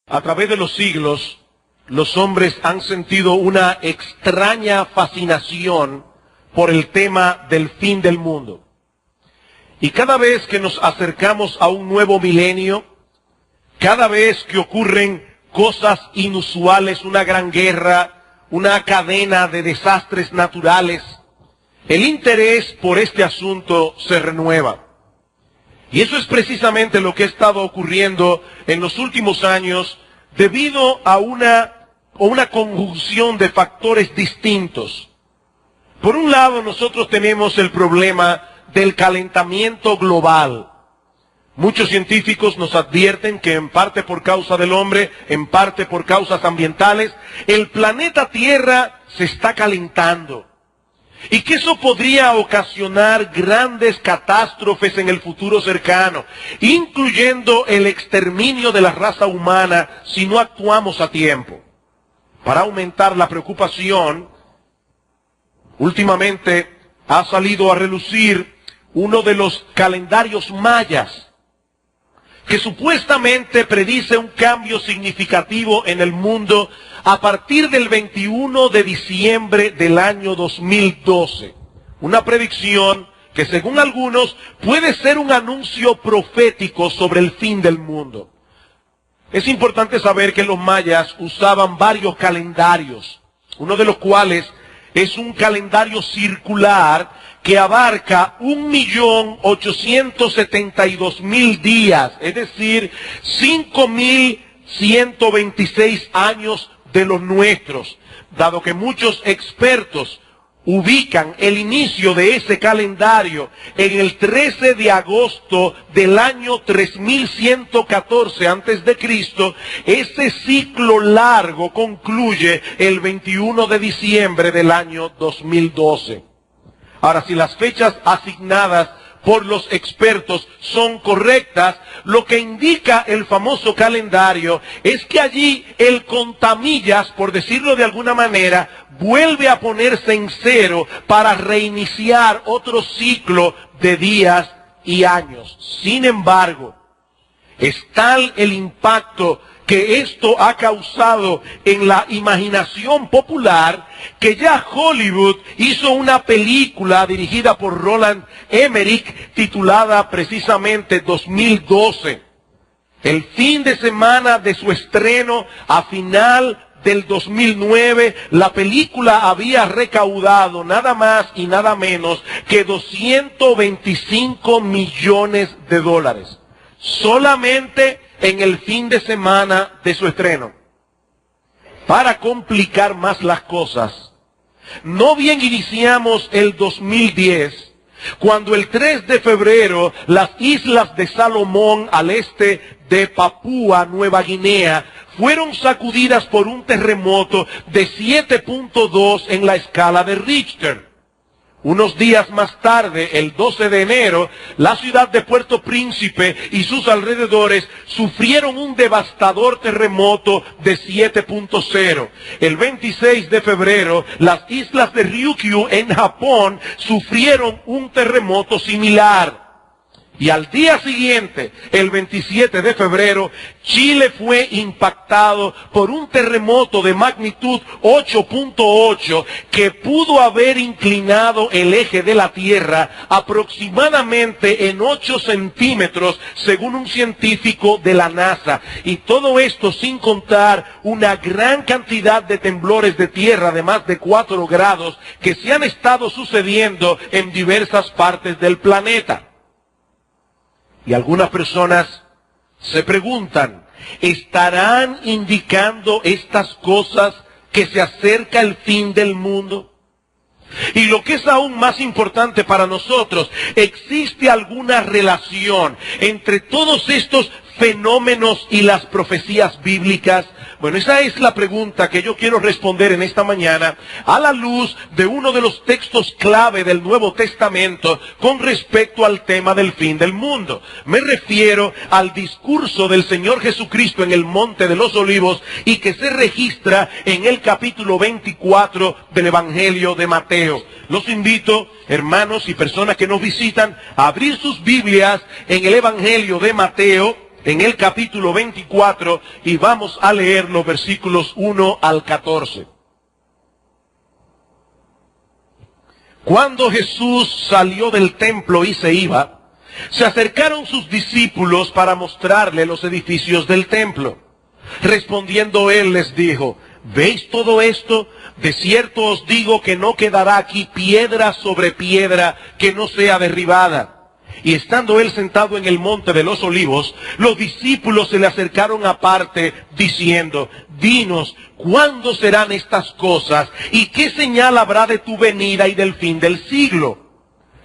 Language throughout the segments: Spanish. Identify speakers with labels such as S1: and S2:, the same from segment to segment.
S1: A través de los siglos, los hombres han sentido una extraña fascinación por el tema del fin del mundo. Y cada vez que nos acercamos a un nuevo milenio, cada vez que ocurren cosas inusuales, una gran guerra, una cadena de desastres naturales, el interés por este asunto se renueva. Y eso es precisamente lo que ha estado ocurriendo en los últimos años debido a una conjunción de factores distintos. Por un lado, nosotros tenemos el problema del calentamiento global. Muchos científicos nos advierten que en parte por causa del hombre, en parte por causas ambientales, el planeta Tierra se está calentando. Y que eso podría ocasionar grandes catástrofes en el futuro cercano, incluyendo el exterminio de la raza humana si no actuamos a tiempo. Para aumentar la preocupación, últimamente ha salido a relucir uno de los calendarios mayas, que supuestamente predice un cambio significativo en el mundo a partir del 21 de diciembre del año 2012. Una predicción que según algunos puede ser un anuncio profético sobre el fin del mundo. Es importante saber que los mayas usaban varios calendarios, uno de los cuales es un calendario circular que abarca 1.872.000 días, es decir, 5.126 años de los nuestros, dado que muchos expertos ubican el inicio de ese calendario en el 13 de agosto del año 3114 antes de Cristo. Ese ciclo largo concluye el 21 de diciembre del año 2012. Ahora, si las fechas asignadas por los expertos son correctas, lo que indica el famoso calendario es que allí el contamillas, por decirlo de alguna manera, vuelve a ponerse en cero para reiniciar otro ciclo de días y años. Sin embargo, es tal el impacto que esto ha causado en la imaginación popular, que ya Hollywood hizo una película dirigida por Roland Emmerich titulada precisamente 2012. El fin de semana de su estreno, a final del 2009, la película había recaudado nada más y nada menos que $225 millones. Solamente en el fin de semana de su estreno. Para complicar más las cosas, no bien iniciamos el 2010, cuando el 3 de febrero las islas de Salomón al este de Papúa Nueva Guinea fueron sacudidas por un terremoto de 7.2 en la escala de Richter. Unos días más tarde, el 12 de enero, la ciudad de Puerto Príncipe y sus alrededores sufrieron un devastador terremoto de 7.0. El 26 de febrero, las islas de Ryukyu en Japón sufrieron un terremoto similar. Y al día siguiente, el 27 de febrero, Chile fue impactado por un terremoto de magnitud 8.8 que pudo haber inclinado el eje de la Tierra aproximadamente en 8 centímetros, según un científico de la NASA. Y todo esto sin contar una gran cantidad de temblores de tierra de más de 4 grados que se han estado sucediendo en diversas partes del planeta. Y algunas personas se preguntan, ¿estarán indicando estas cosas que se acerca el fin del mundo? Y lo que es aún más importante para nosotros, ¿existe alguna relación entre todos estos fenómenos y las profecías bíblicas? Bueno, esa es la pregunta que yo quiero responder en esta mañana a la luz de uno de los textos clave del Nuevo Testamento con respecto al tema del fin del mundo. Me refiero al discurso del Señor Jesucristo en el Monte de los Olivos y que se registra en el capítulo 24 del Evangelio de Mateo. Los invito, hermanos y personas que nos visitan, a abrir sus Biblias en el Evangelio de Mateo, en el capítulo 24 y vamos a leer los versículos 1 al 14. Cuando Jesús salió del templo y se iba, se acercaron sus discípulos para mostrarle los edificios del templo. Respondiendo él les dijo: ¿veis todo esto? De cierto os digo que no quedará aquí piedra sobre piedra que no sea derribada. Y estando él sentado en el monte de los olivos, los discípulos se le acercaron aparte, diciendo: dinos, ¿cuándo serán estas cosas? ¿Y qué señal habrá de tu venida y del fin del siglo?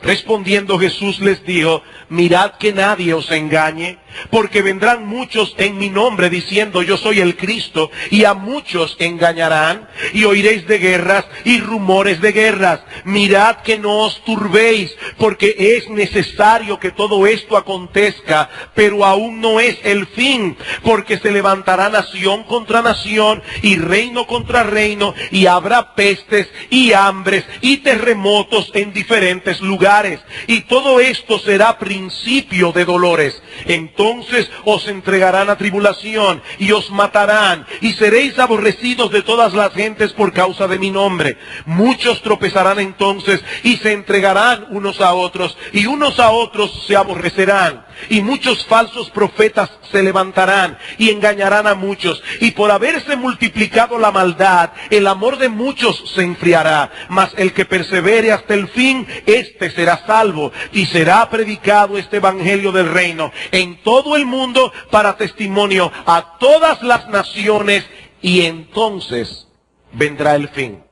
S1: Respondiendo Jesús les dijo: mirad que nadie os engañe, porque vendrán muchos en mi nombre diciendo yo soy el Cristo, y a muchos engañarán, y oiréis de guerras y rumores de guerras. Mirad que no os turbéis, porque es necesario que todo esto acontezca, pero aún no es el fin, porque se levantará nación contra nación, y reino contra reino, y habrá pestes y hambres y terremotos en diferentes lugares, y todo esto será principio de dolores. Entonces os entregarán a tribulación y os matarán, y seréis aborrecidos de todas las gentes por causa de mi nombre. Muchos tropezarán entonces y se entregarán unos a otros, y unos a otros se aborrecerán. Y muchos falsos profetas se levantarán y engañarán a muchos. Y por haberse multiplicado la maldad, el amor de muchos se enfriará. Mas el que persevere hasta el fin, éste será salvo. Y será predicado este evangelio del reino en todo el mundo para testimonio a todas las naciones, y entonces vendrá el fin.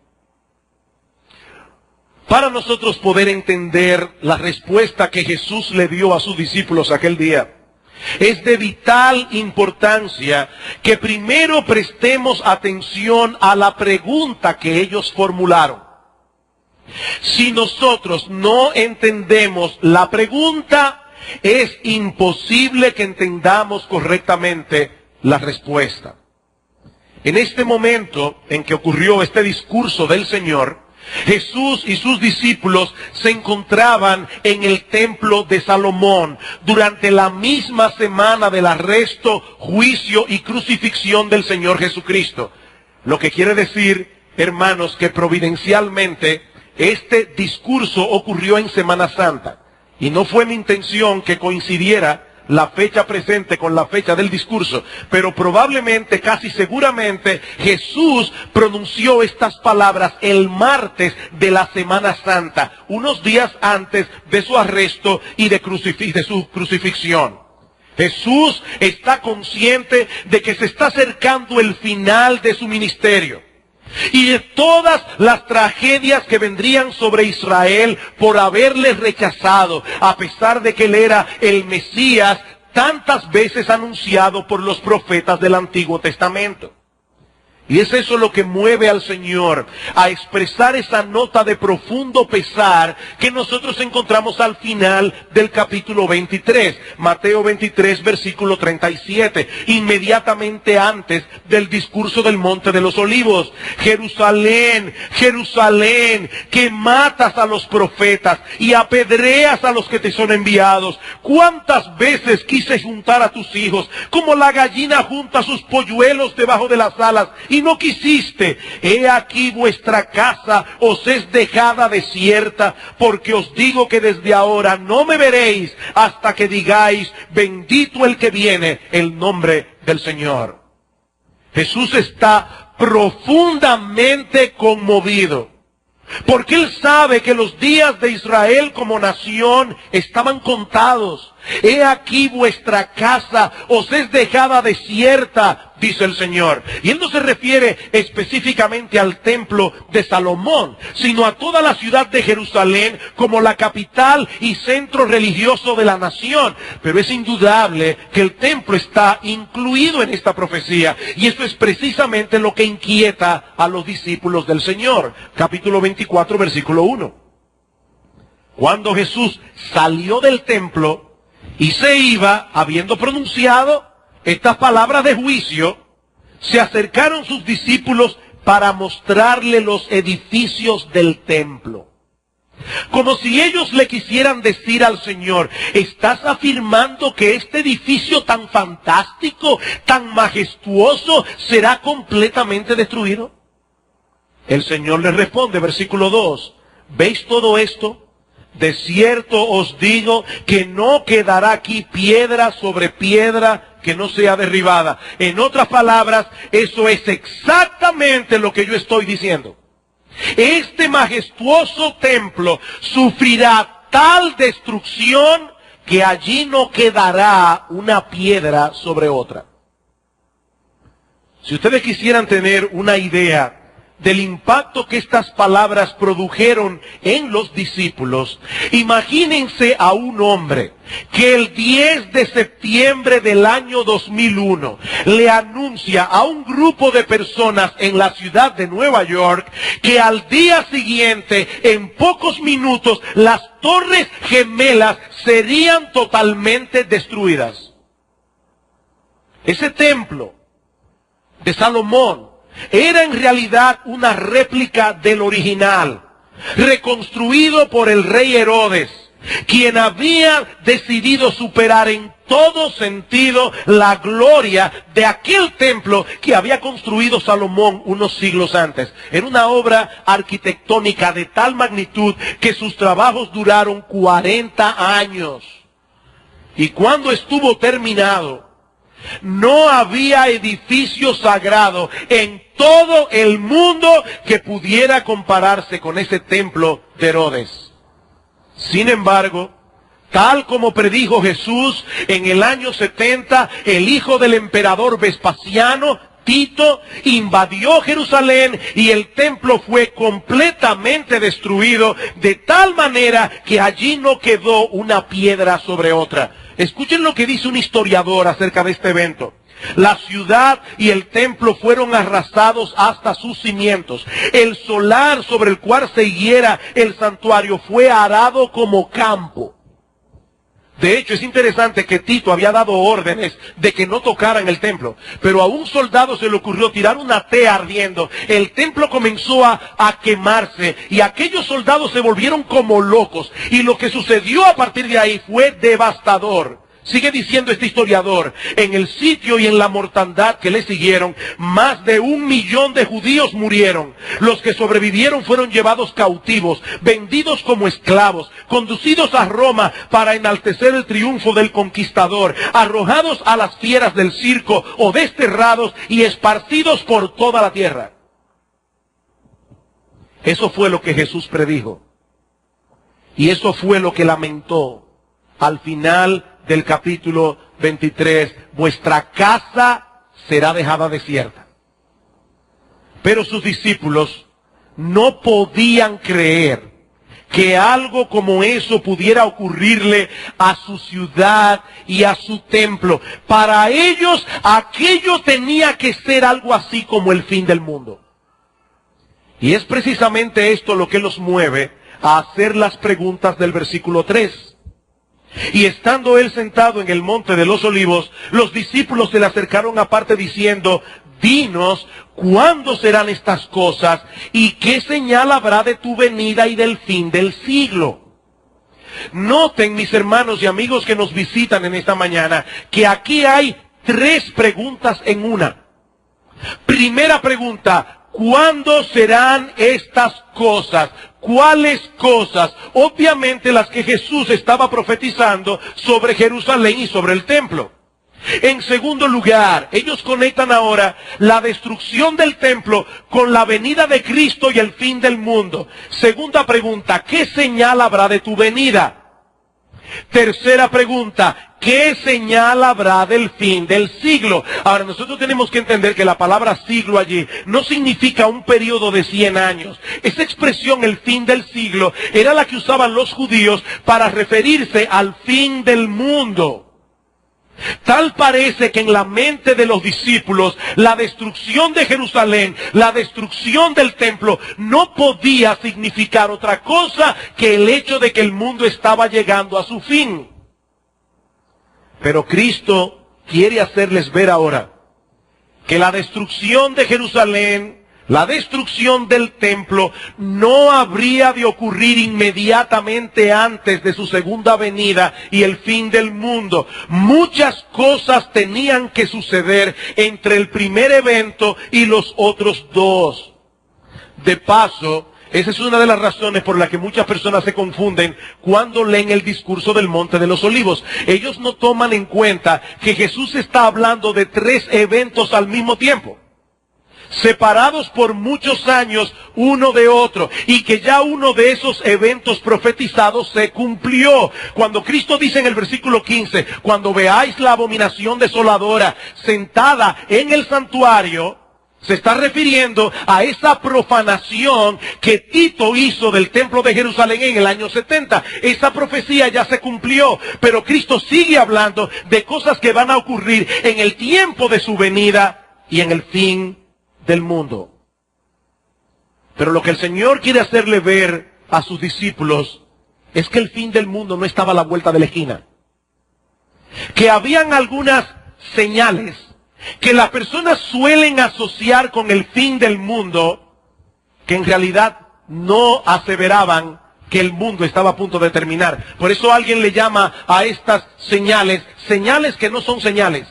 S1: Para nosotros poder entender la respuesta que Jesús le dio a sus discípulos aquel día, es de vital importancia que primero prestemos atención a la pregunta que ellos formularon. Si nosotros no entendemos la pregunta, es imposible que entendamos correctamente la respuesta. En este momento en que ocurrió este discurso del Señor, Jesús y sus discípulos se encontraban en el templo de Salomón durante la misma semana del arresto, juicio y crucifixión del Señor Jesucristo. Lo que quiere decir, hermanos, que providencialmente este discurso ocurrió en Semana Santa. Y no fue mi intención que coincidiera la fecha presente con la fecha del discurso, pero probablemente, casi seguramente, Jesús pronunció estas palabras el martes de la Semana Santa, unos días antes de su arresto y de su crucifixión. Jesús está consciente de que se está acercando el final de su ministerio y de todas las tragedias que vendrían sobre Israel por haberle rechazado, a pesar de que él era el Mesías tantas veces anunciado por los profetas del Antiguo Testamento. Y es eso lo que mueve al Señor a expresar esa nota de profundo pesar que nosotros encontramos al final del capítulo 23, Mateo 23, versículo 37, inmediatamente antes del discurso del Monte de los Olivos. Jerusalén, Jerusalén, que matas a los profetas y apedreas a los que te son enviados. ¿Cuántas veces quise juntar a tus hijos, como la gallina junta sus polluelos debajo de las alas, y no quisiste? He aquí vuestra casa os es dejada desierta, porque os digo que desde ahora no me veréis hasta que digáis: bendito el que viene en nombre del Señor. Jesús está profundamente conmovido, porque él sabe que los días de Israel como nación estaban contados. He aquí vuestra casa os es dejada desierta, dice el Señor. Y él no se refiere específicamente al templo de Salomón, sino a toda la ciudad de Jerusalén como la capital y centro religioso de la nación. Pero es indudable que el templo está incluido en esta profecía, y eso es precisamente lo que inquieta a los discípulos del Señor. Capítulo 24, versículo 1. Cuando Jesús salió del templo y se iba, habiendo pronunciado estas palabras de juicio, se acercaron sus discípulos para mostrarle los edificios del templo. Como si ellos le quisieran decir al Señor: ¿estás afirmando que este edificio tan fantástico, tan majestuoso, será completamente destruido? El Señor les responde, versículo 2, ¿veis todo esto? De cierto os digo que no quedará aquí piedra sobre piedra que no sea derribada. En otras palabras, eso es exactamente lo que yo estoy diciendo. Este majestuoso templo sufrirá tal destrucción que allí no quedará una piedra sobre otra. Si ustedes quisieran tener una idea del impacto que estas palabras produjeron en los discípulos, imagínense a un hombre que el 10 de septiembre del año 2001 le anuncia a un grupo de personas en la ciudad de Nueva York que al día siguiente, en pocos minutos, las Torres Gemelas serían totalmente destruidas. Ese templo de Salomón era en realidad una réplica del original, reconstruido por el rey Herodes, quien había decidido superar en todo sentido la gloria de aquel templo que había construido Salomón unos siglos antes. Era una obra arquitectónica de tal magnitud que sus trabajos duraron 40 años. Y cuando estuvo terminado, no había edificio sagrado en todo el mundo que pudiera compararse con ese templo de Herodes. Sin embargo, tal como predijo Jesús, en el año 70, el hijo del emperador Vespasiano, Tito, invadió Jerusalén y el templo fue completamente destruido, de tal manera que allí no quedó una piedra sobre otra. Escuchen lo que dice un historiador acerca de este evento. La ciudad y el templo fueron arrasados hasta sus cimientos. El solar sobre el cual se higuera el santuario fue arado como campo. De hecho, es interesante que Tito había dado órdenes de que no tocaran el templo, pero a un soldado se le ocurrió tirar una tea ardiendo. El templo comenzó a quemarse y aquellos soldados se volvieron como locos. Y lo que sucedió a partir de ahí fue devastador. Sigue diciendo este historiador: en el sitio y en la mortandad que le siguieron, más de 1 millón de judíos murieron. Los que sobrevivieron fueron llevados cautivos, vendidos como esclavos, conducidos a Roma para enaltecer el triunfo del conquistador, arrojados a las fieras del circo o desterrados y esparcidos por toda la tierra. Eso fue lo que Jesús predijo. Y eso fue lo que lamentó al final del capítulo 23, vuestra casa será dejada desierta. Pero sus discípulos no podían creer que algo como eso pudiera ocurrirle a su ciudad y a su templo. Para ellos aquello tenía que ser algo así como el fin del mundo. Y es precisamente esto lo que los mueve a hacer las preguntas del versículo 3. Y estando él sentado en el monte de los olivos, los discípulos se le acercaron aparte diciendo: dinos, ¿cuándo serán estas cosas? ¿Y qué señal habrá de tu venida y del fin del siglo? Noten, mis hermanos y amigos que nos visitan en esta mañana, que aquí hay 3 preguntas en una. Primera pregunta: ¿cuándo serán estas cosas? ¿Cuáles cosas? Obviamente las que Jesús estaba profetizando sobre Jerusalén y sobre el templo. En segundo lugar, ellos conectan ahora la destrucción del templo con la venida de Cristo y el fin del mundo. Segunda pregunta: ¿qué señal habrá de tu venida? Tercera pregunta: ¿qué señal habrá del fin del siglo? Ahora, nosotros tenemos que entender que la palabra siglo allí no significa un periodo de 100 años. Esa expresión, el fin del siglo, era la que usaban los judíos para referirse al fin del mundo. Tal parece que en la mente de los discípulos, la destrucción de Jerusalén, la destrucción del templo, no podía significar otra cosa que el hecho de que el mundo estaba llegando a su fin. Pero Cristo quiere hacerles ver ahora que la destrucción de Jerusalén, La destrucción del templo no habría de ocurrir inmediatamente antes de su segunda venida y el fin del mundo. Muchas cosas tenían que suceder entre el primer evento y los otros dos. De paso, esa es una de las razones por las que muchas personas se confunden cuando leen el discurso del Monte de los Olivos. Ellos no toman en cuenta que Jesús está hablando de 3 eventos al mismo tiempo, separados por muchos años uno de otro, y que ya uno de esos eventos profetizados se cumplió. Cuando Cristo dice en el versículo 15, cuando veáis la abominación desoladora sentada en el santuario, se está refiriendo a esa profanación que Tito hizo del templo de Jerusalén en el año 70. Esa profecía ya se cumplió, pero Cristo sigue hablando de cosas que van a ocurrir en el tiempo de su venida y en el fin del mundo. Pero lo que el Señor quiere hacerle ver a sus discípulos es que el fin del mundo no estaba a la vuelta de la esquina. Que habían algunas señales que las personas suelen asociar con el fin del mundo, que en realidad no aseveraban que el mundo estaba a punto de terminar. Por eso alguien le llama a estas señales, señales que no son señales.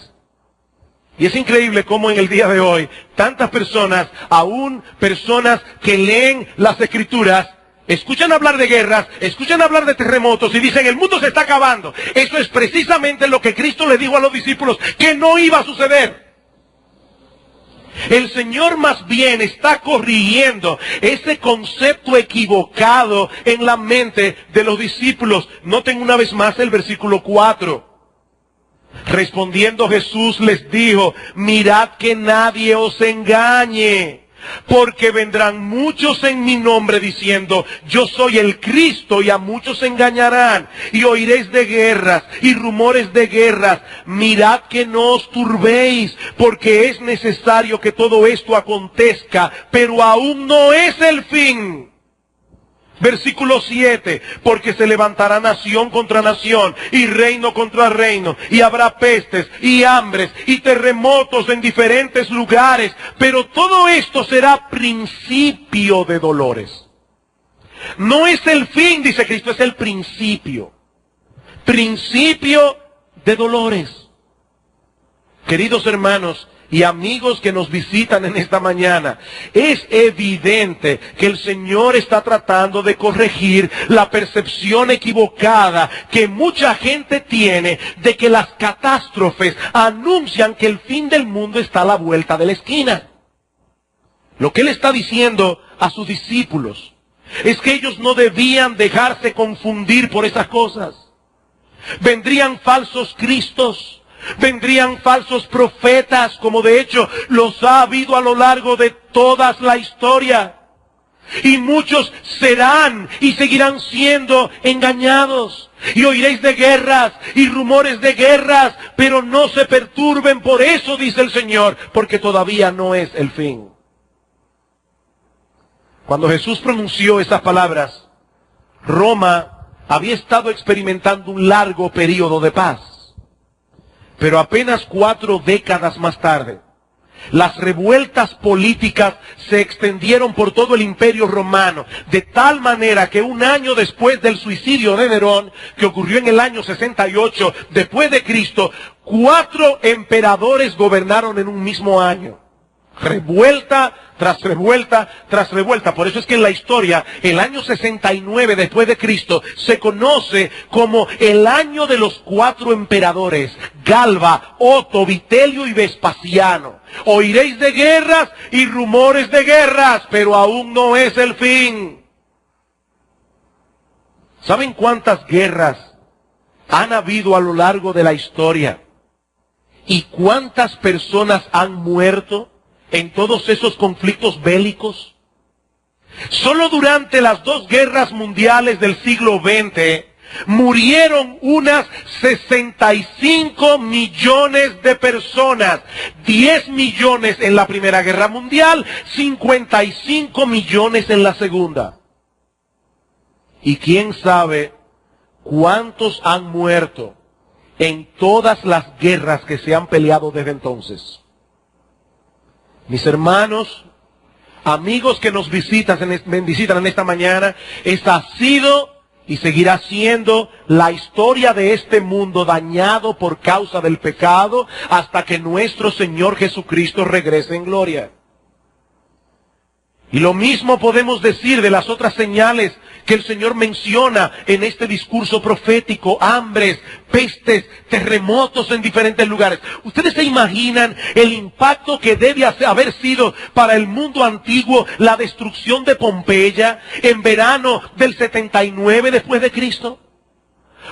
S1: Y es increíble cómo en el día de hoy, tantas personas, aún personas que leen las Escrituras, escuchan hablar de guerras, escuchan hablar de terremotos y dicen, el mundo se está acabando. Eso es precisamente lo que Cristo le dijo a los discípulos, que no iba a suceder. El Señor más bien está corrigiendo ese concepto equivocado en la mente de los discípulos. Noten una vez más el versículo 4. Respondiendo Jesús les dijo, mirad que nadie os engañe, porque vendrán muchos en mi nombre diciendo, yo soy el Cristo, y a muchos engañarán, y oiréis de guerras y rumores de guerras. Mirad que no os turbéis, porque es necesario que todo esto acontezca, pero aún no es el fin. Versículo 7, porque se levantará nación contra nación y reino contra reino, y habrá pestes y hambres y terremotos en diferentes lugares, pero todo esto será principio de dolores. No es el fin, dice Cristo, es el principio. Principio de dolores. Queridos hermanos y amigos que nos visitan en esta mañana, es evidente que el Señor está tratando de corregir la percepción equivocada que mucha gente tiene de que las catástrofes anuncian que el fin del mundo está a la vuelta de la esquina. Lo que Él está diciendo a sus discípulos es que ellos no debían dejarse confundir por esas cosas. Vendrían falsos cristos, vendrían falsos profetas, como de hecho los ha habido a lo largo de toda la historia. Y muchos serán y seguirán siendo engañados. Y oiréis de guerras y rumores de guerras, pero no se perturben por eso, dice el Señor, porque todavía no es el fin. Cuando Jesús pronunció esas palabras, Roma había estado experimentando un largo periodo de paz. Pero apenas 4 décadas más tarde, las revueltas políticas se extendieron por todo el Imperio Romano, de tal manera que un año después del suicidio de Nerón, que ocurrió en el año 68 después de Cristo, 4 emperadores gobernaron en un mismo año. Revuelta tras revuelta tras revuelta. Por eso es que en la historia, el año 69 después de Cristo se conoce como el año de los 4 emperadores: Galba, Otto, Vitelio y Vespasiano. Oiréis de guerras y rumores de guerras, pero aún no es el fin. ¿Saben cuántas guerras han habido a lo largo de la historia? ¿Y cuántas personas han muerto en todos esos conflictos bélicos? Solo durante las 2 guerras mundiales del siglo XX murieron unas 65 millones de personas. 10 millones en la Primera Guerra Mundial, 55 millones en la Segunda. Y quién sabe cuántos han muerto en todas las guerras que se han peleado desde entonces. Mis hermanos, amigos que nos visitan en esta mañana, esa ha sido y seguirá siendo la historia de este mundo dañado por causa del pecado hasta que nuestro Señor Jesucristo regrese en gloria. Y lo mismo podemos decir de las otras señales que el Señor menciona en este discurso profético: hambres, pestes, terremotos en diferentes lugares. ¿Ustedes se imaginan el impacto que debe haber sido para el mundo antiguo la destrucción de Pompeya en verano del 79 después de Cristo?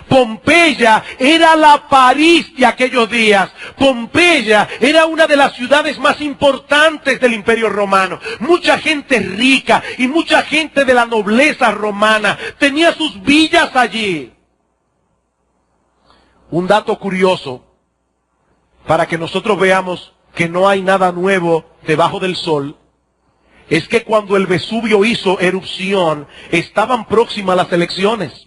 S1: Pompeya era la París de aquellos días. Pompeya era una de las ciudades más importantes del Imperio Romano. Mucha gente rica y mucha gente de la nobleza romana tenía sus villas allí. Un dato curioso para que nosotros veamos que no hay nada nuevo debajo del sol es que cuando el Vesubio hizo erupción estaban próximas las elecciones.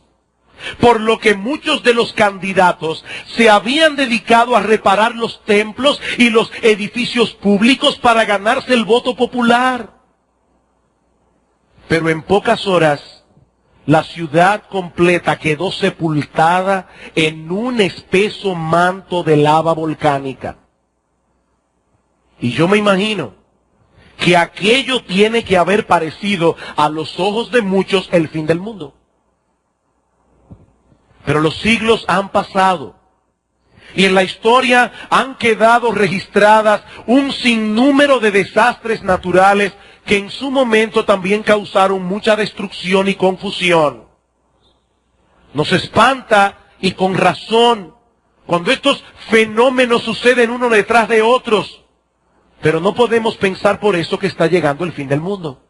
S1: Por lo que muchos de los candidatos se habían dedicado a reparar los templos y los edificios públicos para ganarse el voto popular. Pero en pocas horas, la ciudad completa quedó sepultada en un espeso manto de lava volcánica. Y yo me imagino que aquello tiene que haber parecido a los ojos de muchos el fin del mundo. Pero los siglos han pasado y en la historia han quedado registradas un sinnúmero de desastres naturales que en su momento también causaron mucha destrucción y confusión. Nos espanta, y con razón, cuando estos fenómenos suceden uno detrás de otros, pero no podemos pensar por eso que está llegando el fin del mundo.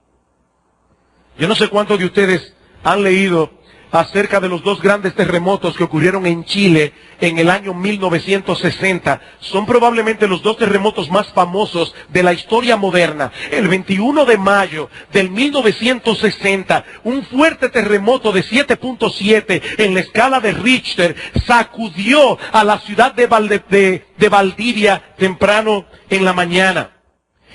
S1: Yo no sé cuántos de ustedes han leído acerca de los dos grandes terremotos que ocurrieron en Chile en el año 1960. Son probablemente los dos terremotos más famosos de la historia moderna. El 21 de mayo del 1960, un fuerte terremoto de 7.7 en la escala de Richter sacudió a la ciudad de Valdivia temprano en la mañana.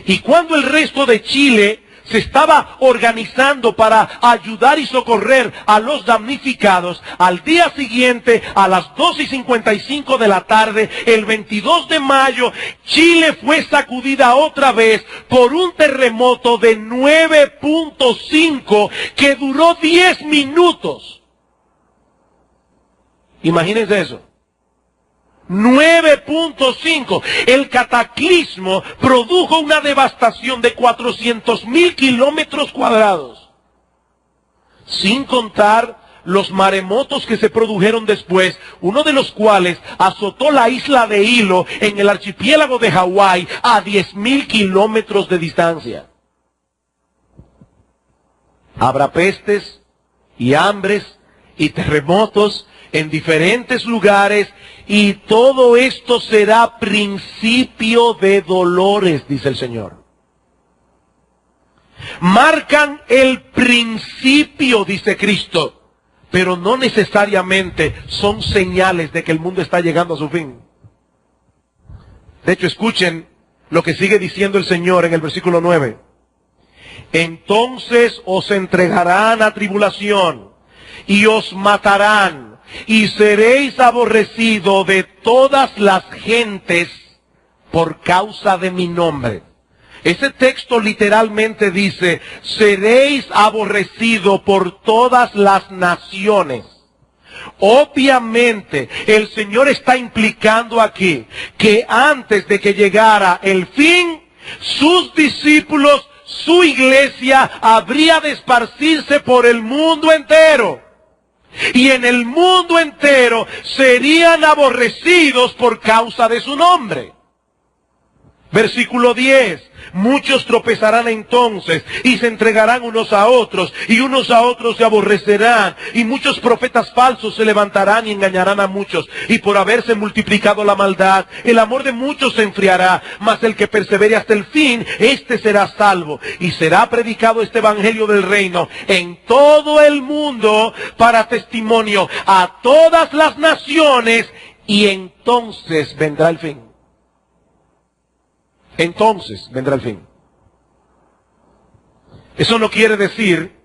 S1: Y cuando el resto de Chile se estaba organizando para ayudar y socorrer a los damnificados, al día siguiente, a las 2:55 de la tarde, el 22 de mayo, Chile fue sacudida otra vez por un terremoto de 9.5 que duró 10 minutos. Imagínense eso. 9.5. El cataclismo produjo una devastación de 400,000 kilómetros cuadrados. Sin contar los maremotos que se produjeron después, uno de los cuales azotó la isla de Hilo en el archipiélago de Hawái a 10,000 kilómetros de distancia. Habrá pestes y hambres y terremotos en diferentes lugares, y todo esto será principio de dolores, dice el Señor. Marcan el principio, dice Cristo, pero no necesariamente son señales de que el mundo está llegando a su fin. De hecho, escuchen lo que sigue diciendo el Señor en el versículo 9. Entonces os entregarán a tribulación y os matarán, y seréis aborrecidos de todas las gentes por causa de mi nombre. Ese texto literalmente dice, seréis aborrecidos por todas las naciones. Obviamente, el Señor está implicando aquí que antes de que llegara el fin, sus discípulos, su iglesia, habría de esparcirse por el mundo entero. Y en el mundo entero serían aborrecidos por causa de su nombre. Versículo 10. Muchos tropezarán entonces y se entregarán unos a otros, y unos a otros se aborrecerán, y muchos profetas falsos se levantarán y engañarán a muchos. Y por haberse multiplicado la maldad, el amor de muchos se enfriará, mas el que persevere hasta el fin, éste será salvo. Y será predicado este evangelio del reino en todo el mundo para testimonio a todas las naciones, y entonces vendrá el fin. Entonces vendrá el fin. Eso no quiere decir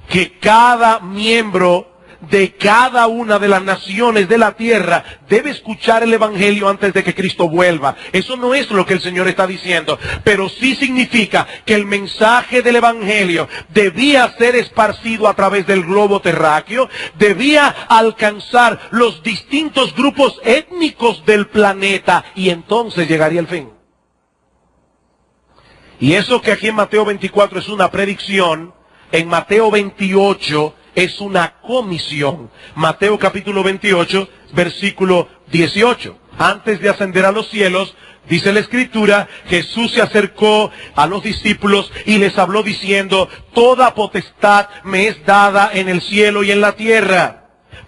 S1: que cada miembro de cada una de las naciones de la tierra debe escuchar el evangelio antes de que Cristo vuelva. Eso no es lo que el Señor está diciendo, pero sí significa que el mensaje del evangelio debía ser esparcido a través del globo terráqueo, debía alcanzar los distintos grupos étnicos del planeta y entonces llegaría el fin. Y eso que aquí en Mateo 24 es una predicción, en Mateo 28 es una comisión. Mateo capítulo 28, versículo 18. Antes de ascender a los cielos, dice la Escritura, Jesús se acercó a los discípulos y les habló diciendo: toda potestad me es dada en el cielo y en la tierra.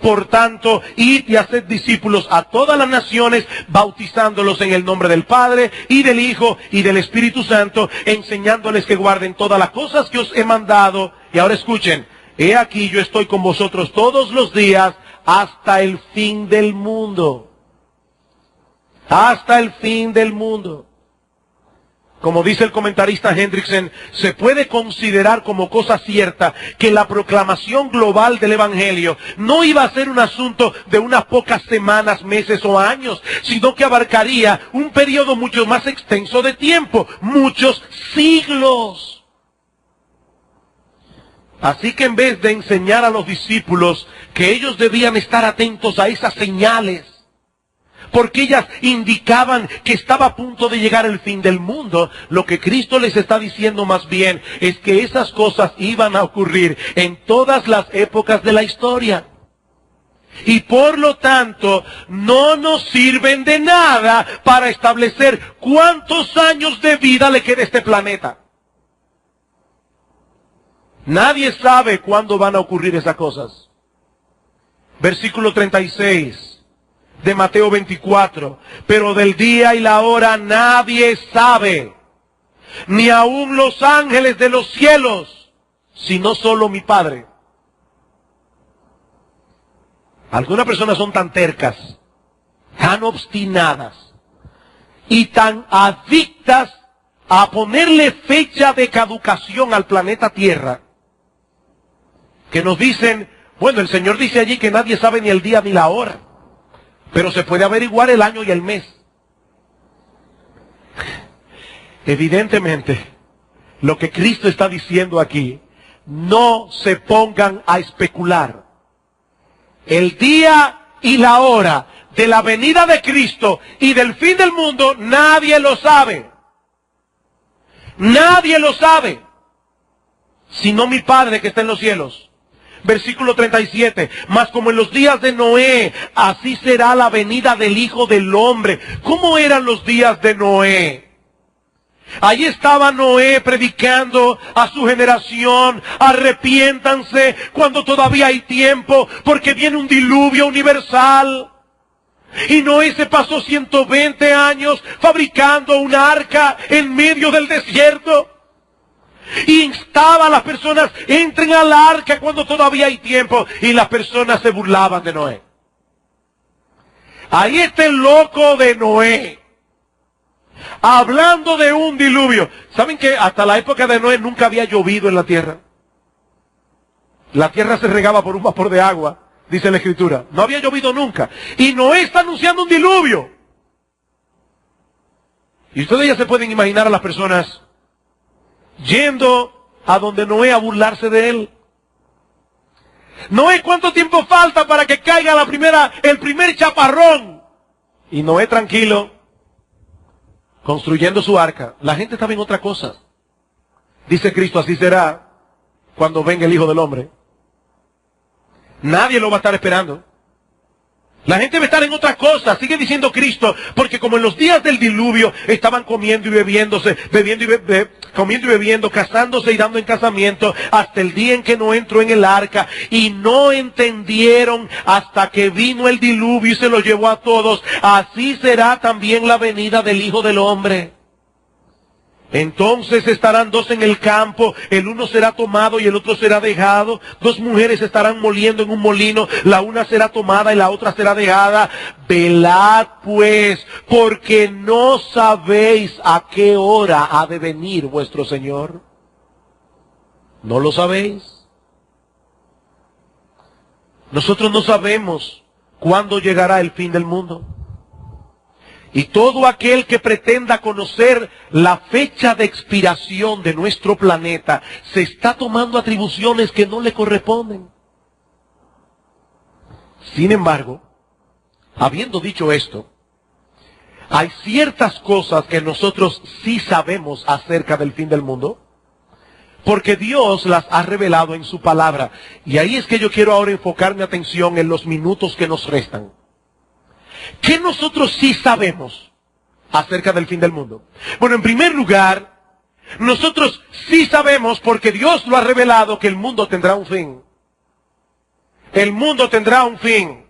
S1: Por tanto, id y haced discípulos a todas las naciones, bautizándolos en el nombre del Padre, y del Hijo, y del Espíritu Santo, enseñándoles que guarden todas las cosas que os he mandado. Y ahora escuchen: he aquí yo estoy con vosotros todos los días hasta el fin del mundo. Hasta el fin del mundo. Como dice el comentarista Hendrickson, se puede considerar como cosa cierta que la proclamación global del Evangelio no iba a ser un asunto de unas pocas semanas, meses o años, sino que abarcaría un periodo mucho más extenso de tiempo, muchos siglos. Así que en vez de enseñar a los discípulos que ellos debían estar atentos a esas señales, porque ellas indicaban que estaba a punto de llegar el fin del mundo, lo que Cristo les está diciendo más bien es que esas cosas iban a ocurrir en todas las épocas de la historia. Y por lo tanto, no nos sirven de nada para establecer cuántos años de vida le queda a este planeta. Nadie sabe cuándo van a ocurrir esas cosas. Versículo 36 de Mateo 24. Pero del día y la hora nadie sabe, ni aun los ángeles de los cielos, sino solo mi Padre. Algunas personas son tan tercas, tan obstinadas y tan adictas a ponerle fecha de caducación al planeta Tierra, que nos dicen: bueno, el Señor dice allí que nadie sabe ni el día ni la hora, pero se puede averiguar el año y el mes. Evidentemente, lo que Cristo está diciendo aquí, no se pongan a especular. El día y la hora de la venida de Cristo y del fin del mundo, nadie lo sabe. Nadie lo sabe, sino mi Padre que está en los cielos. Versículo 37, mas como en los días de Noé, así será la venida del Hijo del Hombre. ¿Cómo eran los días de Noé? Allí estaba Noé predicando a su generación: arrepiéntanse cuando todavía hay tiempo, porque viene un diluvio universal. Y Noé se pasó 120 años fabricando un arca en medio del desierto. Y instaba a las personas: entren al arca cuando todavía hay tiempo. Y las personas se burlaban de Noé. Ahí está el loco de Noé, hablando de un diluvio. ¿Saben que hasta la época de Noé nunca había llovido en la tierra? La tierra se regaba por un vapor de agua, dice la Escritura. No había llovido nunca. Y Noé está anunciando un diluvio. Y ustedes ya se pueden imaginar a las personas yendo a donde Noé a burlarse de él. Noé, ¿cuánto tiempo falta para que caiga el primer chaparrón? Y Noé tranquilo, construyendo su arca. La gente estaba en otra cosa. Dice Cristo: así será cuando venga el Hijo del Hombre. Nadie lo va a estar esperando. La gente va a estar en otra cosa, sigue diciendo Cristo, porque como en los días del diluvio estaban comiendo y bebiéndose, comiendo y bebiendo, casándose y dando en casamiento, hasta el día en que no entró en el arca, y no entendieron hasta que vino el diluvio y se los llevó a todos. Así será también la venida del Hijo del Hombre. Entonces estarán dos en el campo, el uno será tomado y el otro será dejado. Dos mujeres estarán moliendo en un molino, la una será tomada y la otra será dejada. Velad pues, porque no sabéis a qué hora ha de venir vuestro Señor. ¿No lo sabéis? Nosotros no sabemos cuándo llegará el fin del mundo. Y todo aquel que pretenda conocer la fecha de expiración de nuestro planeta se está tomando atribuciones que no le corresponden. Sin embargo, habiendo dicho esto, hay ciertas cosas que nosotros sí sabemos acerca del fin del mundo, porque Dios las ha revelado en su palabra. Y ahí es que yo quiero ahora enfocar mi atención en los minutos que nos restan. ¿Qué nosotros sí sabemos acerca del fin del mundo? Bueno, en primer lugar, nosotros sí sabemos, porque Dios lo ha revelado, que el mundo tendrá un fin. El mundo tendrá un fin.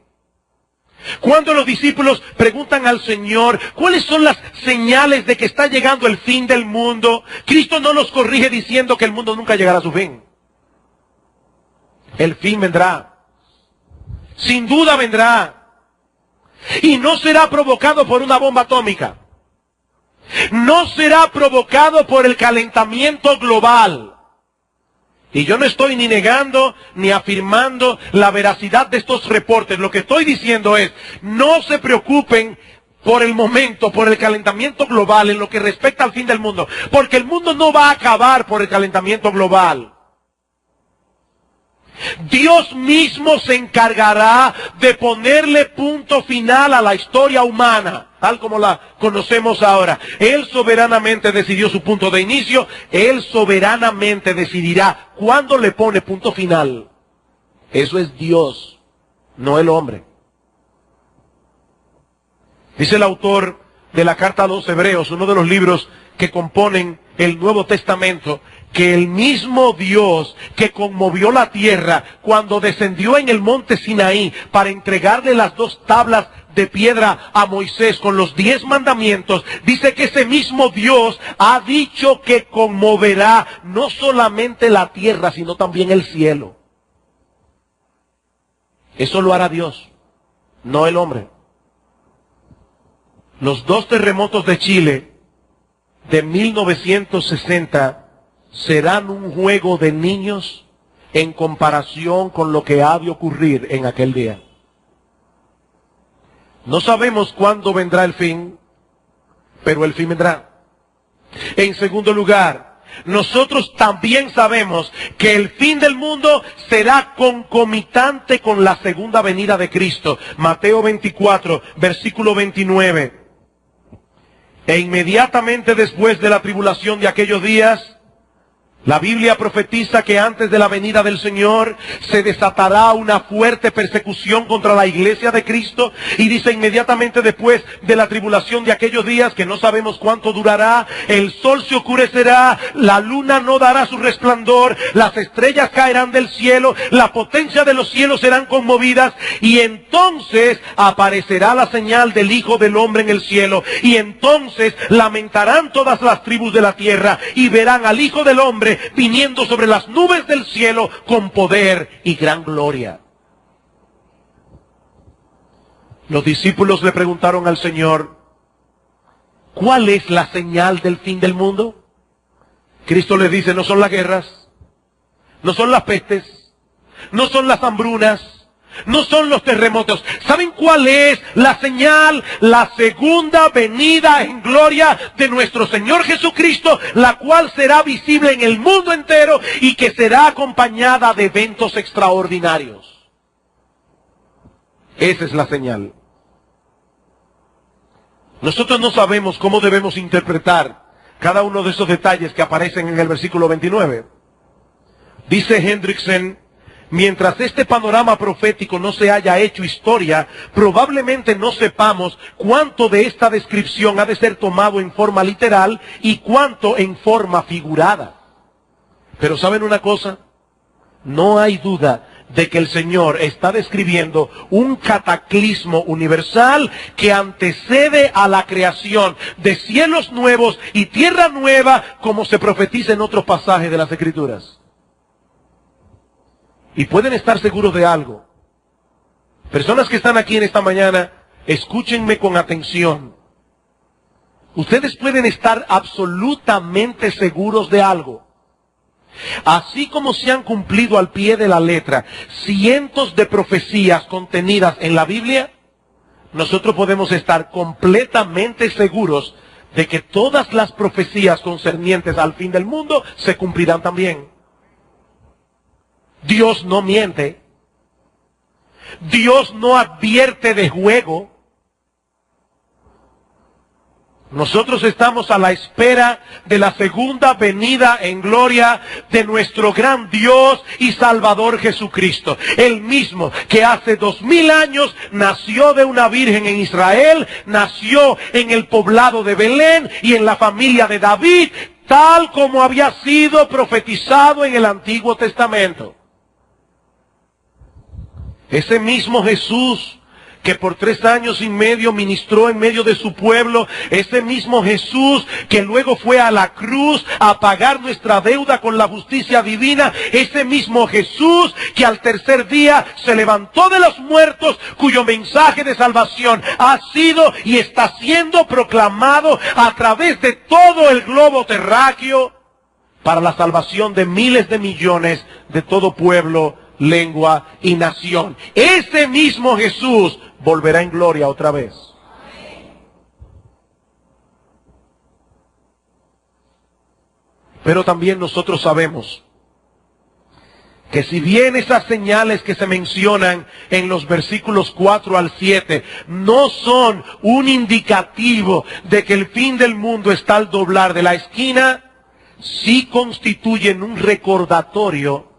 S1: Cuando los discípulos preguntan al Señor, ¿cuáles son las señales de que está llegando el fin del mundo? Cristo no los corrige diciendo que el mundo nunca llegará a su fin. El fin vendrá. Sin duda vendrá. Y no será provocado por una bomba atómica. No será provocado por el calentamiento global. Y yo no estoy ni negando ni afirmando la veracidad de estos reportes. Lo que estoy diciendo es, no se preocupen por el momento, por el calentamiento global en lo que respecta al fin del mundo. Porque el mundo no va a acabar por el calentamiento global. Dios mismo se encargará de ponerle punto final a la historia humana, tal como la conocemos ahora. Él soberanamente decidió su punto de inicio. Él soberanamente decidirá cuándo le pone punto final. Eso es Dios, no el hombre. Dice el autor de la carta a los Hebreos, uno de los libros que componen el Nuevo Testamento, que el mismo Dios que conmovió la tierra cuando descendió en el monte Sinaí para entregarle las 2 tablas de piedra a Moisés con los 10 mandamientos, dice que ese mismo Dios ha dicho que conmoverá no solamente la tierra, sino también el cielo. Eso lo hará Dios, no el hombre. Los 2 terremotos de Chile de 1960 serán un juego de niños en comparación con lo que ha de ocurrir en aquel día. No sabemos cuándo vendrá el fin, pero el fin vendrá. En segundo lugar, nosotros también sabemos que el fin del mundo será concomitante con la segunda venida de Cristo. Mateo 24, versículo 29. E inmediatamente después de la tribulación de aquellos días, la Biblia profetiza que antes de la venida del Señor se desatará una fuerte persecución contra la iglesia de Cristo. Y dice inmediatamente después de la tribulación de aquellos días, que no sabemos cuánto durará, el sol se oscurecerá, la luna no dará su resplandor, las estrellas caerán del cielo, la potencia de los cielos serán conmovidas, y entonces aparecerá la señal del Hijo del Hombre en el cielo. Y entonces lamentarán todas las tribus de la tierra y verán al Hijo del Hombre viniendo sobre las nubes del cielo con poder y gran gloria. Los discípulos le preguntaron al Señor, ¿cuál es la señal del fin del mundo? Cristo les dice, no son las guerras, no son las pestes, no son las hambrunas, no son los terremotos. ¿Saben cuál es la señal? La segunda venida en gloria de nuestro Señor Jesucristo, la cual será visible en el mundo entero y que será acompañada de eventos extraordinarios. Esa es la señal. Nosotros no sabemos cómo debemos interpretar cada uno de esos detalles que aparecen en el versículo 29. Dice Hendrickson, mientras este panorama profético no se haya hecho historia, probablemente no sepamos cuánto de esta descripción ha de ser tomado en forma literal y cuánto en forma figurada. Pero ¿saben una cosa? No hay duda de que el Señor está describiendo un cataclismo universal que antecede a la creación de cielos nuevos y tierra nueva, como se profetiza en otros pasajes de las Escrituras. Y pueden estar seguros de algo. Personas que están aquí en esta mañana, escúchenme con atención. Ustedes pueden estar absolutamente seguros de algo. Así como se han cumplido al pie de la letra cientos de profecías contenidas en la Biblia, nosotros podemos estar completamente seguros de que todas las profecías concernientes al fin del mundo se cumplirán también. Dios no miente. Dios no advierte de juego. Nosotros estamos a la espera de la segunda venida en gloria de nuestro gran Dios y Salvador Jesucristo. El mismo que hace 2000 años nació de una virgen en Israel, nació en el poblado de Belén y en la familia de David, tal como había sido profetizado en el Antiguo Testamento. Ese mismo Jesús que por 3 años y medio ministró en medio de su pueblo, ese mismo Jesús que luego fue a la cruz a pagar nuestra deuda con la justicia divina, ese mismo Jesús que al tercer día se levantó de los muertos, cuyo mensaje de salvación ha sido y está siendo proclamado a través de todo el globo terráqueo para la salvación de miles de millones de todo pueblo, lengua y nación. Ese mismo Jesús volverá en gloria otra vez. Pero también nosotros sabemos que si bien esas señales que se mencionan en los versículos 4 al 7 no son un indicativo de que el fin del mundo está al doblar de la esquina, sí constituyen un recordatorio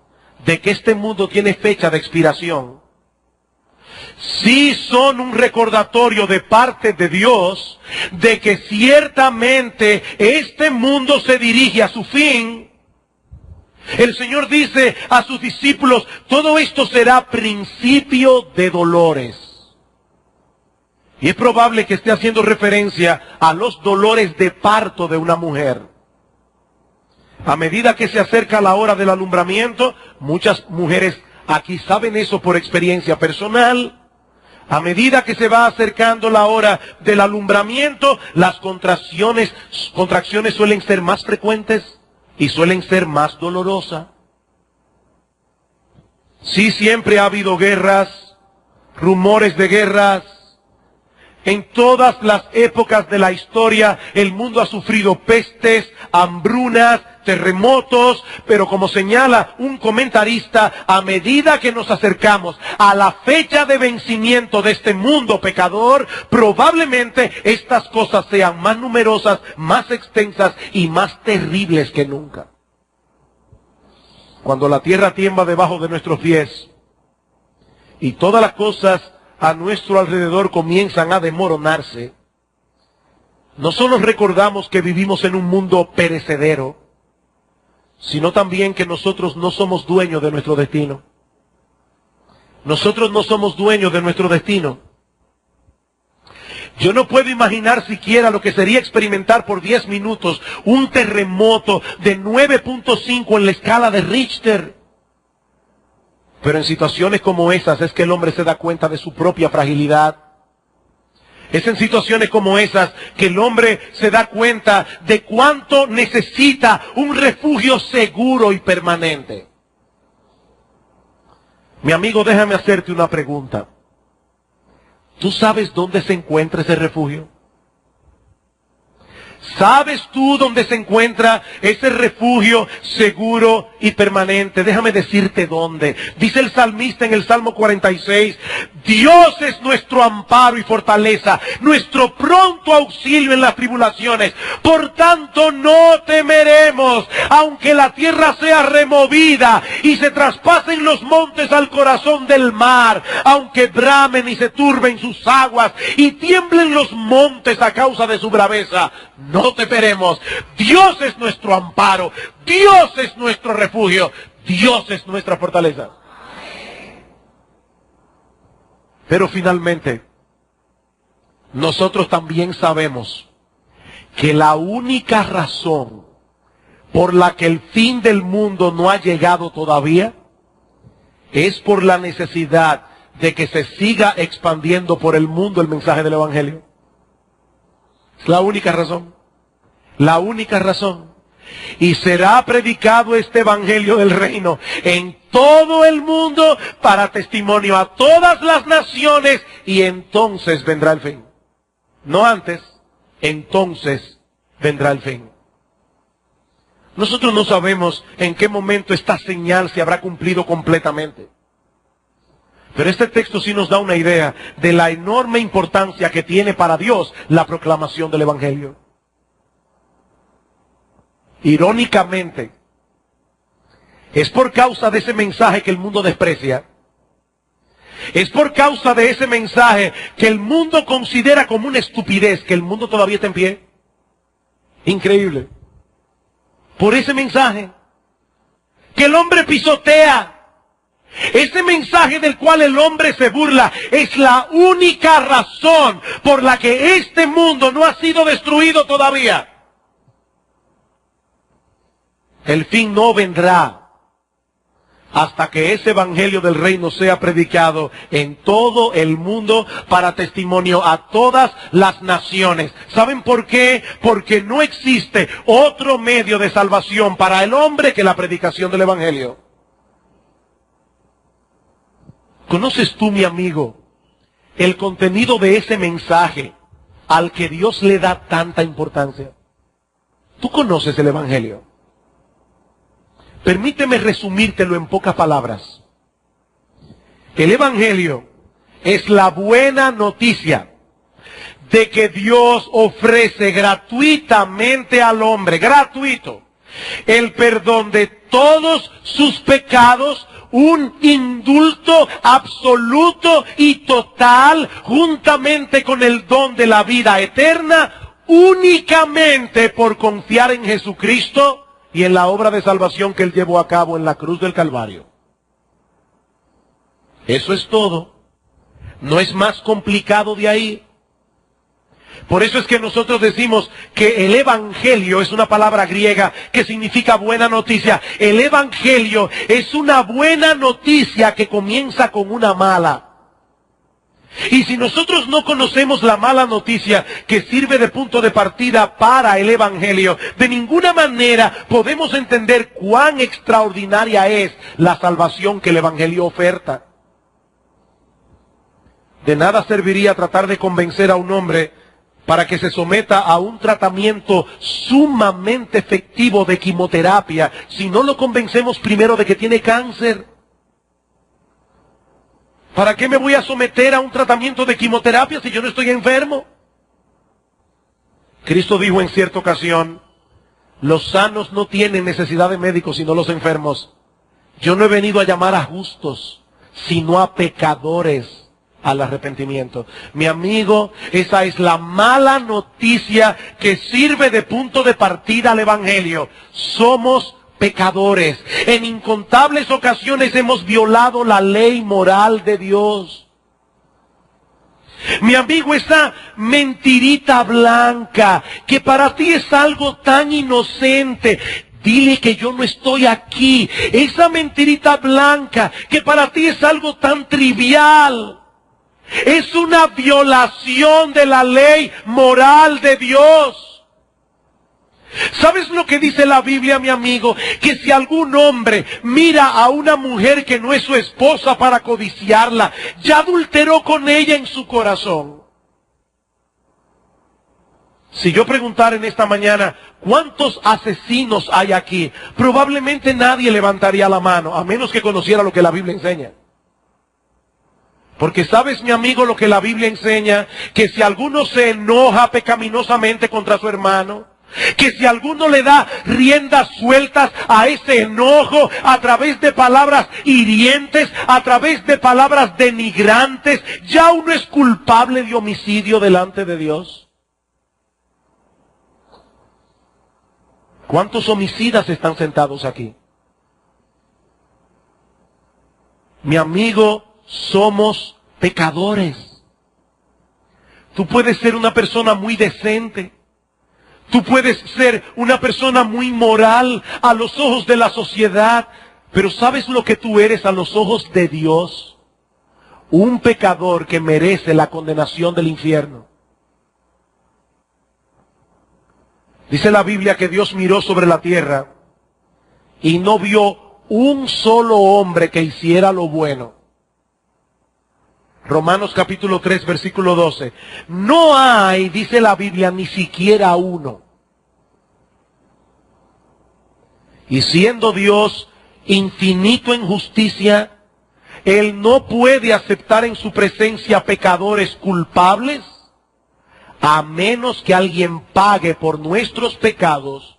S1: de que este mundo tiene fecha de expiración. Sí son un recordatorio de parte de Dios de que ciertamente este mundo se dirige a su fin. El Señor dice a sus discípulos, todo esto será principio de dolores. Y es probable que esté haciendo referencia a los dolores de parto de una mujer. A medida que se acerca la hora del alumbramiento, muchas mujeres aquí saben eso por experiencia personal. A medida que se va acercando la hora del alumbramiento, las contracciones suelen ser más frecuentes y suelen ser más dolorosas. Sí, siempre ha habido guerras, rumores de guerras. En todas las épocas de la historia, el mundo ha sufrido pestes, hambrunas, terremotos, pero como señala un comentarista, a medida que nos acercamos a la fecha de vencimiento de este mundo pecador, probablemente estas cosas sean más numerosas, más extensas y más terribles que nunca. Cuando la tierra tiembla debajo de nuestros pies y todas las cosas a nuestro alrededor comienzan a desmoronarse, no solo recordamos que vivimos en un mundo perecedero, sino también que nosotros no somos dueños de nuestro destino. Nosotros no somos dueños de nuestro destino. Yo no puedo imaginar siquiera lo que sería experimentar por 10 minutos un terremoto de 9.5 en la escala de Richter. Pero en situaciones como esas es que el hombre se da cuenta de su propia fragilidad. Es en situaciones como esas que el hombre se da cuenta de cuánto necesita un refugio seguro y permanente. Mi amigo, déjame hacerte una pregunta. ¿Tú sabes dónde se encuentra ese refugio? ¿Sabes tú dónde se encuentra ese refugio seguro y permanente? Déjame decirte dónde. Dice el salmista en el Salmo 46, Dios es nuestro amparo y fortaleza, nuestro pronto auxilio en las tribulaciones. Por tanto no temeremos, aunque la tierra sea removida y se traspasen los montes al corazón del mar, aunque bramen y se turben sus aguas y tiemblen los montes a causa de su braveza. No temeremos. Dios es nuestro amparo. Dios es nuestro refugio. Dios es nuestra fortaleza. Pero finalmente, nosotros también sabemos que la única razón por la que el fin del mundo no ha llegado todavía es por la necesidad de que se siga expandiendo por el mundo el mensaje del Evangelio. Es la única razón. La única razón. Y será predicado este evangelio del reino en todo el mundo para testimonio a todas las naciones, y entonces vendrá el fin. No antes, entonces vendrá el fin. Nosotros no sabemos en qué momento esta señal se habrá cumplido completamente. Pero este texto sí nos da una idea de la enorme importancia que tiene para Dios la proclamación del evangelio. Irónicamente, es por causa de ese mensaje que el mundo desprecia. Es por causa de ese mensaje que el mundo considera como una estupidez que el mundo todavía está en pie. Increíble. Por ese mensaje que el hombre pisotea. Ese mensaje del cual el hombre se burla es la única razón por la que este mundo no ha sido destruido todavía. El fin no vendrá hasta que ese evangelio del reino sea predicado en todo el mundo para testimonio a todas las naciones. ¿Saben por qué? Porque no existe otro medio de salvación para el hombre que la predicación del evangelio. ¿Conoces tú, mi amigo, el contenido de ese mensaje al que Dios le da tanta importancia? ¿Tú conoces el evangelio? Permíteme resumírtelo en pocas palabras. El evangelio es la buena noticia de que Dios ofrece gratuitamente al hombre, gratuito, el perdón de todos sus pecados, un indulto absoluto y total, juntamente con el don de la vida eterna, únicamente por confiar en Jesucristo y en la obra de salvación que Él llevó a cabo en la cruz del Calvario. Eso es todo. No es más complicado de ahí. Por eso es que nosotros decimos que el evangelio es una palabra griega que significa buena noticia. El evangelio es una buena noticia que comienza con una mala. Y si nosotros no conocemos la mala noticia que sirve de punto de partida para el evangelio, de ninguna manera podemos entender cuán extraordinaria es la salvación que el evangelio oferta. De nada serviría tratar de convencer a un hombre para que se someta a un tratamiento sumamente efectivo de quimioterapia si no lo convencemos primero de que tiene cáncer. ¿Para qué me voy a someter a un tratamiento de quimioterapia si yo no estoy enfermo? Cristo dijo en cierta ocasión, los sanos no tienen necesidad de médicos sino los enfermos. Yo no he venido a llamar a justos, sino a pecadores al arrepentimiento. Mi amigo, esa es la mala noticia que sirve de punto de partida al evangelio. Somos pecadores. En incontables ocasiones hemos violado la ley moral de Dios. Mi amigo, esa mentirita blanca que para ti es algo tan inocente, dile que yo no estoy aquí. Esa mentirita blanca que para ti es algo tan trivial, es una violación de la ley moral de Dios. ¿Sabes lo que dice la Biblia, mi amigo? Que si algún hombre mira a una mujer que no es su esposa para codiciarla, ya adulteró con ella en su corazón. Si yo preguntara en esta mañana, ¿cuántos asesinos hay aquí? Probablemente nadie levantaría la mano, a menos que conociera lo que la Biblia enseña. Porque sabes, mi amigo, lo que la Biblia enseña, que si alguno se enoja pecaminosamente contra su hermano, que si alguno le da riendas sueltas a ese enojo a través de palabras hirientes, a través de palabras denigrantes, ya uno es culpable de homicidio delante de Dios. ¿Cuántos homicidas están sentados aquí? Mi amigo, somos pecadores. Tú puedes ser una persona muy decente. Tú puedes ser una persona muy moral a los ojos de la sociedad, pero ¿sabes lo que tú eres a los ojos de Dios? Un pecador que merece la condenación del infierno. Dice la Biblia que Dios miró sobre la tierra y no vio un solo hombre que hiciera lo bueno. Romanos capítulo 3, versículo 12. No hay, dice la Biblia, ni siquiera uno. Y siendo Dios infinito en justicia, Él no puede aceptar en su presencia pecadores culpables, a menos que alguien pague por nuestros pecados,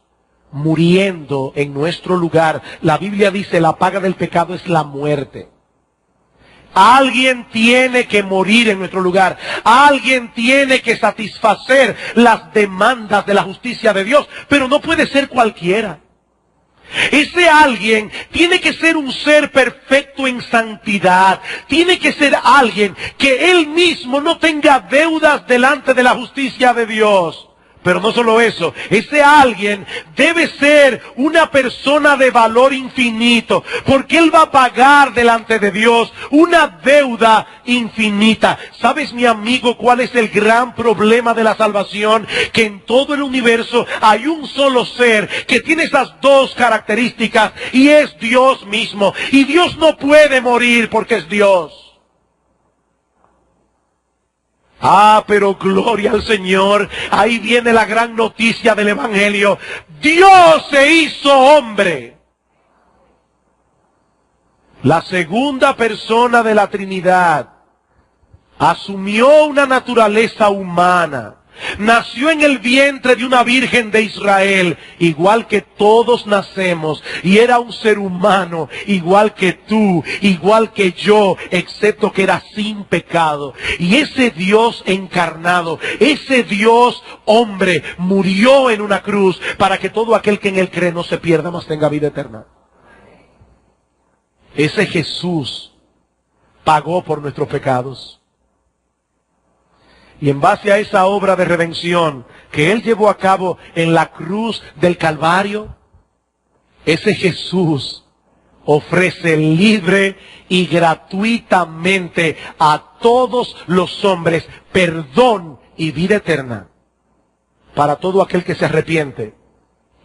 S1: muriendo en nuestro lugar. La Biblia dice, la paga del pecado es la muerte. Alguien tiene que morir en nuestro lugar. Alguien tiene que satisfacer las demandas de la justicia de Dios. Pero no puede ser cualquiera. Ese alguien tiene que ser un ser perfecto en santidad. Tiene que ser alguien que él mismo no tenga deudas delante de la justicia de Dios. Pero no solo eso, ese alguien debe ser una persona de valor infinito, porque él va a pagar delante de Dios una deuda infinita. ¿Sabes, mi amigo, cuál es el gran problema de la salvación? Que en todo el universo hay un solo ser que tiene esas dos características, y es Dios mismo. Y Dios no puede morir porque es Dios. Ah, pero gloria al Señor. Ahí viene la gran noticia del Evangelio. Dios se hizo hombre. La segunda persona de la Trinidad asumió una naturaleza humana. Nació en el vientre de una virgen de Israel, igual que todos nacemos, y era un ser humano, igual que tú, igual que yo, excepto que era sin pecado. Y ese Dios encarnado, ese Dios hombre, murió en una cruz para que todo aquel que en él cree no se pierda, mas tenga vida eterna. Ese Jesús pagó por nuestros pecados. Y en base a esa obra de redención que Él llevó a cabo en la cruz del Calvario, ese Jesús ofrece libre y gratuitamente a todos los hombres perdón y vida eterna para todo aquel que se arrepiente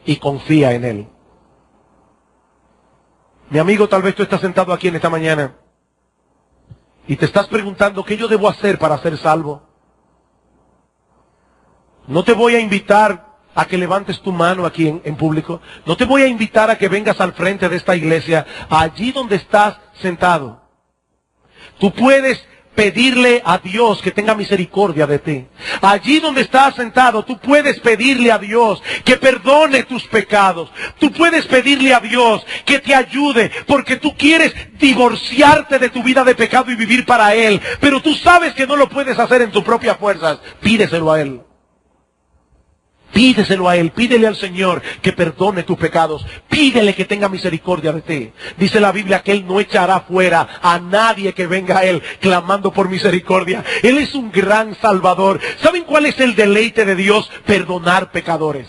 S1: y confía en Él. Mi amigo, tal vez tú estás sentado aquí en esta mañana y te estás preguntando, ¿qué yo debo hacer para ser salvo? No te voy a invitar a que levantes tu mano aquí en público. No te voy a invitar a que vengas al frente de esta iglesia. Allí donde estás sentado, tú puedes pedirle a Dios que tenga misericordia de ti. Allí donde estás sentado, tú puedes pedirle a Dios que perdone tus pecados. Tú puedes pedirle a Dios que te ayude, porque tú quieres divorciarte de tu vida de pecado y vivir para Él. Pero tú sabes que no lo puedes hacer en tus propias fuerzas. Pídeselo a Él. Pídeselo a Él, pídele al Señor que perdone tus pecados, pídele que tenga misericordia de ti. Dice la Biblia que Él no echará fuera a nadie que venga a Él clamando por misericordia. Él es un gran Salvador. ¿Saben cuál es el deleite de Dios? Perdonar pecadores.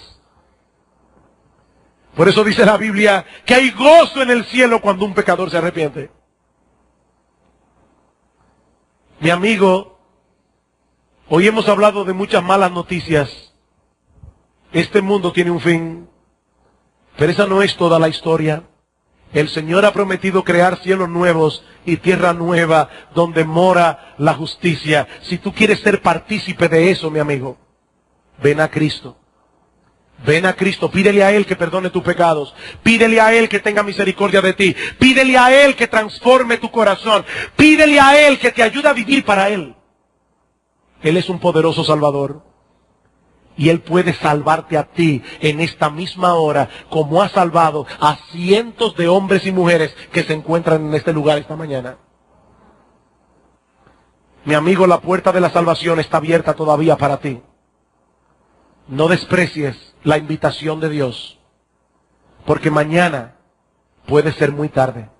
S1: Por eso dice la Biblia que hay gozo en el cielo cuando un pecador se arrepiente. Mi amigo, hoy hemos hablado de muchas malas noticias. Este mundo tiene un fin, pero esa no es toda la historia. El Señor ha prometido crear cielos nuevos y tierra nueva donde mora la justicia. Si tú quieres ser partícipe de eso, mi amigo, ven a Cristo. Ven a Cristo, pídele a Él que perdone tus pecados. Pídele a Él que tenga misericordia de ti. Pídele a Él que transforme tu corazón. Pídele a Él que te ayude a vivir para Él. Él es un poderoso Salvador. Y Él puede salvarte a ti en esta misma hora, como ha salvado a cientos de hombres y mujeres que se encuentran en este lugar esta mañana. Mi amigo, la puerta de la salvación está abierta todavía para ti. No desprecies la invitación de Dios, porque mañana puede ser muy tarde.